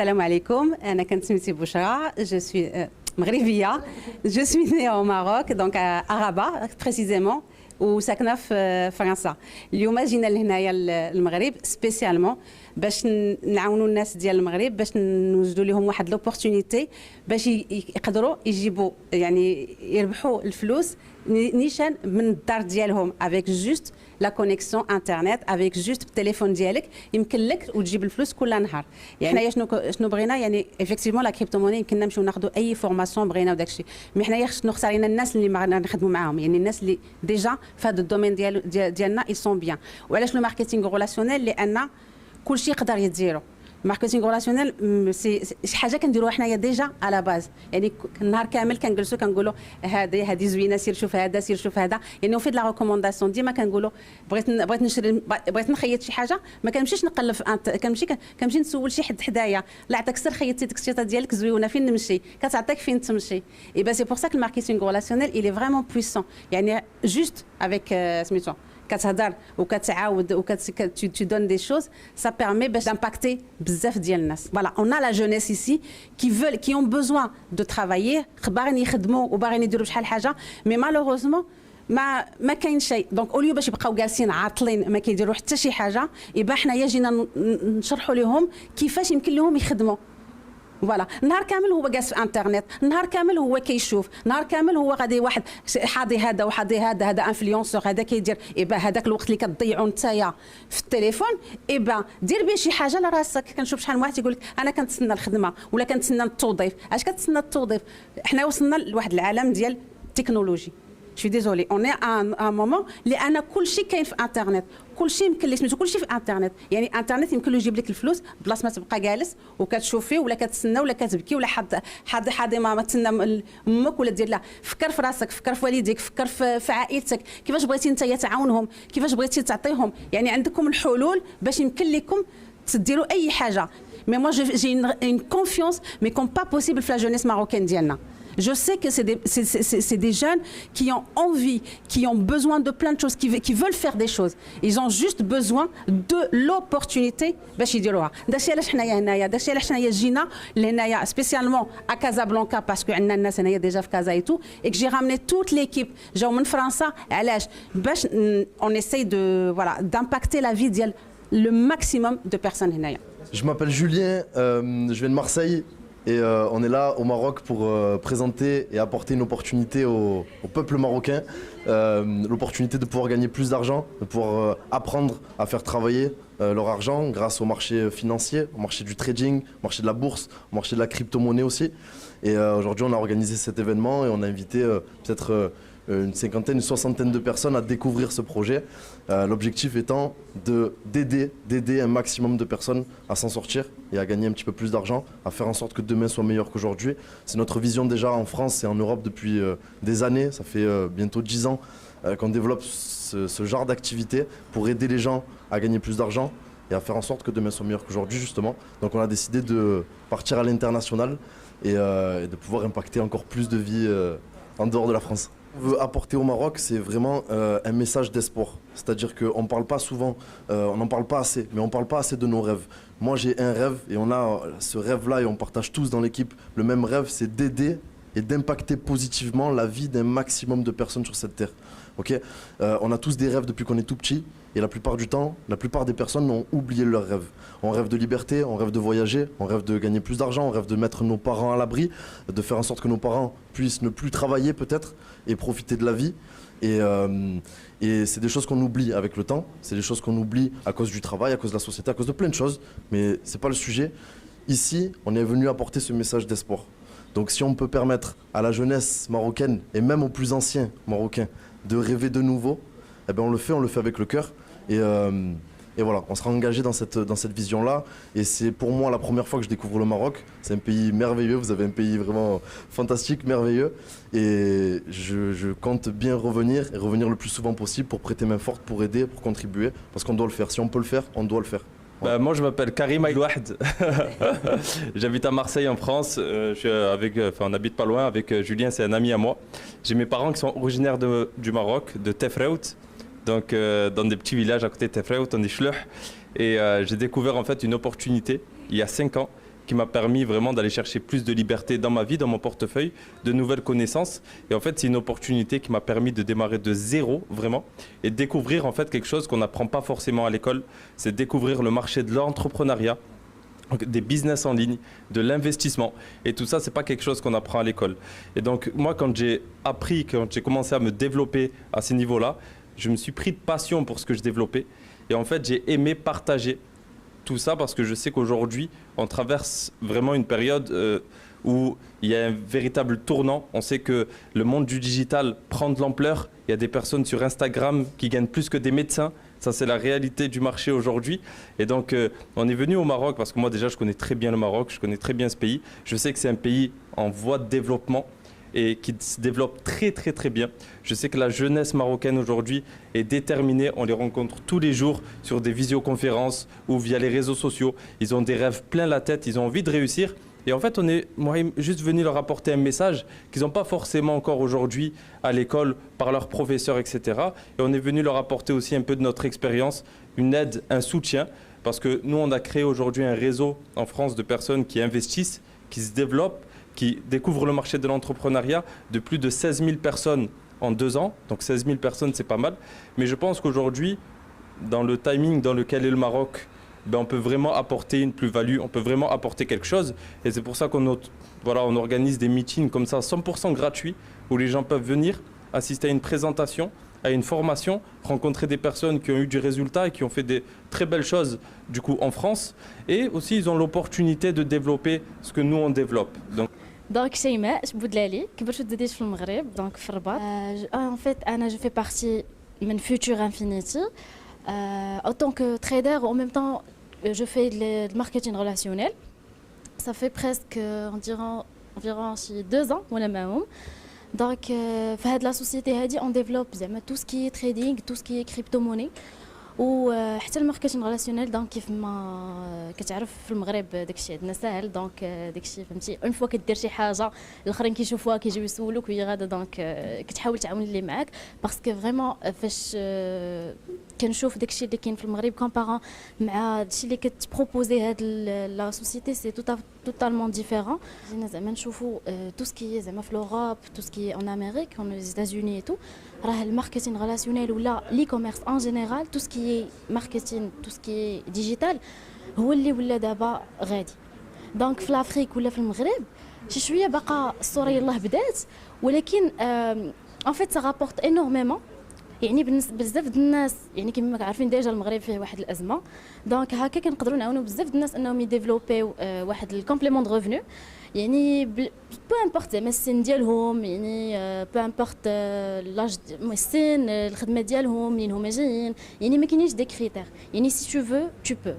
Salam alaikum, أنا كنت سميتي بشرى, je suis مغربية, je suis née au Maroc, donc à Rabat précisément, وساكنة في فرنسا. اليوم جينا لهنايا المغرب سبيسيالمون باش نعاونوا الناس ديال المغرب باش نوجدوا لهم واحد لوبورتونيتي باش يقدروا يجيبوا يعني يربحوا الفلوس نيشان من الدار ديالهم افيك جوست لا كونيكسيون انترنت افيك جوست بالتليفون ديالك يمكن لك وتجيب الفلوس كل نهار. يعني حنايا شنو بغينا يعني افيكتيفمون لا كريبتو موني يمكننا نمشيو ناخذوا اي فورماسيون بغينا وداك الشيء مي حنايا خصنا نختار لنا الناس اللي نخدموا معاهم يعني الناس اللي ديجا في هذا الدومين ديالنا اي سون بيان. وعلاش لو ماركتينغ ريلاسيونيل لان كلشي يقدر يديرو. ماركتينغ ريلاسيونيل سي شي حاجه كنديروها حنايا ديجا على باز يعني النهار كامل كنجلسوا كنقولوا هذه زوينه سير شوف هذا سير شوف هذا يعني في لا ريكومونداسيون ديما كنقولوا بغيت نشري بغيت نخيط شي حاجه ما كنمشيش نقلب كنمشي نسول شي حد حدايا لا عطاك سر خيطتي ديك الشيطه ديالك زويونه فين نمشي كتعطيك فين تمشي اي با سي بور سا كو الماركتينغ ريلاسيونيل il est vraiment puissant يعني juste avec سميتو كتهضر وكتعاود tu donnes des choses ça permet d'impacter بزاف ديال الناس. Voilà, on a la jeunesse ici qui ont besoin de travailler باغيين يخدموا وباغيين يديروا بشحال حاجه mais malheureusement ما كاين شيء دونك اوليو باش يبقاو جالسين عاطلين ما كيديروا حتى شي حاجه يبقى حنايا جينا نشرحوا لهم كيفاش يمكن لهم يخدموا. فوالا نهار كامل هو جالس في انترنت نهار كامل هو كيشوف نهار كامل هو غادي واحد حاضي هذا وحاضي هذا انفلونسور هذا كيدير ايبا هذاك الوقت اللي كتضيعوا نتايا في التليفون ايبا دير به شي حاجه لراسك. كنشوف شحال من واحد يقول لك انا كنتسنى الخدمه ولا كنتسنى التوظيف. اش كتسنى التوظيف؟ حنا وصلنا لواحد العالم ديال التكنولوجي. Je suis désolée, on est à un moment لأن كل شيء كاين في انترنت كل شيء يمكن ليه سميتو كل شيء في انترنت يعني انترنت يمكن له يجيب لك الفلوس بلاصه ما تبقى جالس وكتشوفي ولا كتسنى ولا كتبكي ولا حد ما تسنى امك ولا دير لا. فكر في راسك فكر في والديك فكر في عائلتك كيفاش بغيتي انت تعاونهم كيفاش بغيتي تعطيهم يعني عندكم الحلول باش يمكن لكم تديروا اي حاجه. مي موا جي اون كونفيونس مي كوم با بوسيبل في لا جونيس ماروكين ديالنا. Je sais que c'est des jeunes qui ont envie, qui ont besoin de plein de choses, qui veulent faire des choses. Ils ont juste besoin de l'opportunité باش يديروها. داكشي علاش حنايا هنايا داكشي علاش حنايا جينا لهنايا سبيسيالمون à Casablanca parce que عندنا الناس هنايا ديجا في كازا اي تو et que j'ai ramené toute l'équipe جاو من فرنسا علاش باش on essaye de voilà d'impacter la vie ديال le maximum de personnes هنايا. Je m'appelle Julien, je viens de Marseille. Et on est là au Maroc pour présenter et apporter une opportunité au peuple marocain, l'opportunité de pouvoir gagner plus d'argent, de pouvoir apprendre à faire travailler leur argent grâce au marché financier, au marché du trading, au marché de la bourse, au marché de la crypto-monnaie aussi. Et aujourd'hui on a organisé cet événement et on a invité peut-être une cinquantaine, une soixantaine de personnes à découvrir ce projet. L'objectif étant d'aider un maximum de personnes à s'en sortir et à gagner un petit peu plus d'argent, à faire en sorte que demain soit meilleur qu'aujourd'hui. C'est notre vision déjà en France et en Europe depuis des années, ça fait bientôt 10 ans qu'on développe ce genre d'activité pour aider les gens à gagner plus d'argent et à faire en sorte que demain soit meilleur qu'aujourd'hui justement. Donc on a décidé de partir à l'international et de pouvoir impacter encore plus de vies en dehors de la France. On veut apporter au Maroc, c'est vraiment un message d'espoir. C'est-à-dire qu'on ne parle pas souvent, on n'en parle pas assez, mais on ne parle pas assez de nos rêves. Moi j'ai un rêve et on a ce rêve-là et on partage tous dans l'équipe. Le même rêve, c'est d'aider et d'impacter positivement la vie d'un maximum de personnes sur cette terre. Okay, on a tous des rêves depuis qu'on est tout petit et la plupart du temps, la plupart des personnes ont oublié leurs rêves. On rêve de liberté, on rêve de voyager, on rêve de gagner plus d'argent, on rêve de mettre nos parents à l'abri, de faire en sorte que nos parents puissent ne plus travailler peut-être et profiter de la vie. Et c'est des choses qu'on oublie avec le temps, c'est des choses qu'on oublie à cause du travail, à cause de la société, à cause de plein de choses, mais c'est pas le sujet. Ici, on est venu apporter ce message d'espoir. Donc si on peut permettre à la jeunesse marocaine et même aux plus anciens marocains de rêver de nouveau, eh ben on le fait avec le cœur et voilà, on sera engagé dans cette vision-là et c'est pour moi la première fois que je découvre le Maroc. C'est un pays merveilleux, vous avez un pays vraiment fantastique, merveilleux et je compte bien revenir le plus souvent possible pour prêter main forte, pour aider, pour contribuer parce qu'on doit le faire. Si on peut le faire, on doit le faire. Bah, moi je m'appelle Karim Aïlouahed, j'habite à Marseille en France, on habite pas loin avec Julien, c'est un ami à moi. J'ai mes parents qui sont originaires du Maroc, de Tefraout, donc dans des petits villages à côté de Tefraout, on est Chleuh. Et j'ai découvert en fait une opportunité il y a 5 ans qui m'a permis vraiment d'aller chercher plus de liberté dans ma vie, dans mon portefeuille, de nouvelles connaissances. Et en fait, c'est une opportunité qui m'a permis de démarrer de zéro, vraiment, et de découvrir en fait quelque chose qu'on n'apprend pas forcément à l'école, c'est découvrir le marché de l'entrepreneuriat, des business en ligne, de l'investissement. Et tout ça, c'est pas quelque chose qu'on apprend à l'école. Et donc, moi, quand j'ai commencé à me développer à ces niveaux-là, je me suis pris de passion pour ce que je développais. Et en fait, j'ai aimé partager tout ça parce que je sais qu'aujourd'hui, on traverse vraiment une période où il y a un véritable tournant. On sait que le monde du digital prend de l'ampleur. Il y a des personnes sur Instagram qui gagnent plus que des médecins. Ça, c'est la réalité du marché aujourd'hui. Et donc, on est venu au Maroc parce que moi, déjà, je connais très bien le Maroc, je connais très bien ce pays. Je sais que c'est un pays en voie de développement et qui se développe très, très, très bien. Je sais que la jeunesse marocaine aujourd'hui est déterminée. On les rencontre tous les jours sur des visioconférences ou via les réseaux sociaux. Ils ont des rêves plein la tête, ils ont envie de réussir. Et en fait, moi, juste venu leur apporter un message qu'ils n'ont pas forcément encore aujourd'hui à l'école par leurs professeurs, etc. Et on est venu leur apporter aussi un peu de notre expérience, une aide, un soutien. Parce que nous, on a créé aujourd'hui un réseau en France de personnes qui investissent, qui se développent, qui découvrent le marché de l'entrepreneuriat, de plus de 16 000 personnes en 2 ans. Donc 16 000 personnes, c'est pas mal. Mais je pense qu'aujourd'hui, dans le timing dans lequel est le Maroc, on peut vraiment apporter une plus-value, on peut vraiment apporter quelque chose. Et c'est pour ça qu'on on organise des meetings comme ça, 100% gratuits, où les gens peuvent venir assister à une présentation, à une formation, rencontrer des personnes qui ont eu du résultat et qui ont fait des très belles choses du coup en France. Et aussi, ils ont l'opportunité de développer ce que nous, on développe. Donc شيماء بودلالي كبرت وديت في المغرب دونك في الرباط en fait انا je fais partie من Future Infinity en tant que trader en même temps je fais le marketing relationnel ça fait presque environ 2 ans وانا معهم donc في هاد لا سوسيتي هادي on développe زعما tout ce qui est trading tout ce qui est crypto-monnaie وحتى الماركتينغ ريلاسيونيل دونك كيف ما كتعرف في المغرب داكشي عندنا ساهل دونك داكشي فهمتي اون فوا كدير شي حاجه الاخرين كيشوفوها كيجيو يسولوك وهي غادا دونك كتحاول تعاون اللي معاك باسكو فريمون فاش كنشوف داكشي اللي كاين في المغرب كومبارون مع داكشي اللي كتبروبوزي هاد لا سوسيتي سي توتالمون ديفيرون جينا زعما نشوفوا تو سكي زعما في لوروب تو سكي ان امريك اون لي ايتازوني اي تو راه الماركتينغ ريلاسيونيل ولا لي كوميرس ان جينيرال تو سكي ماركتينغ تو سكي ديجيتال هو اللي ولا دابا غادي دونك في لافريك ولا في المغرب شي شويه باقا الصوره يلاه بدات ولكن ان فيت سا رابورت انورميمون يعني بالنسبه بزاف د الناس يعني كما عارفين ديجا المغرب فيه واحد الازمه دونك هكا كنقدروا نعاونوا بزاف د الناس انهم يديفلوبيو واحد الكومبليمون دو ريفونو يعني بو امبورت زعما السن ديالهم يعني بو امبورت لاج السن الخدمه ديالهم منين هما جايين يعني ما كاينينش دي كريتير يعني سي تو فو تو بو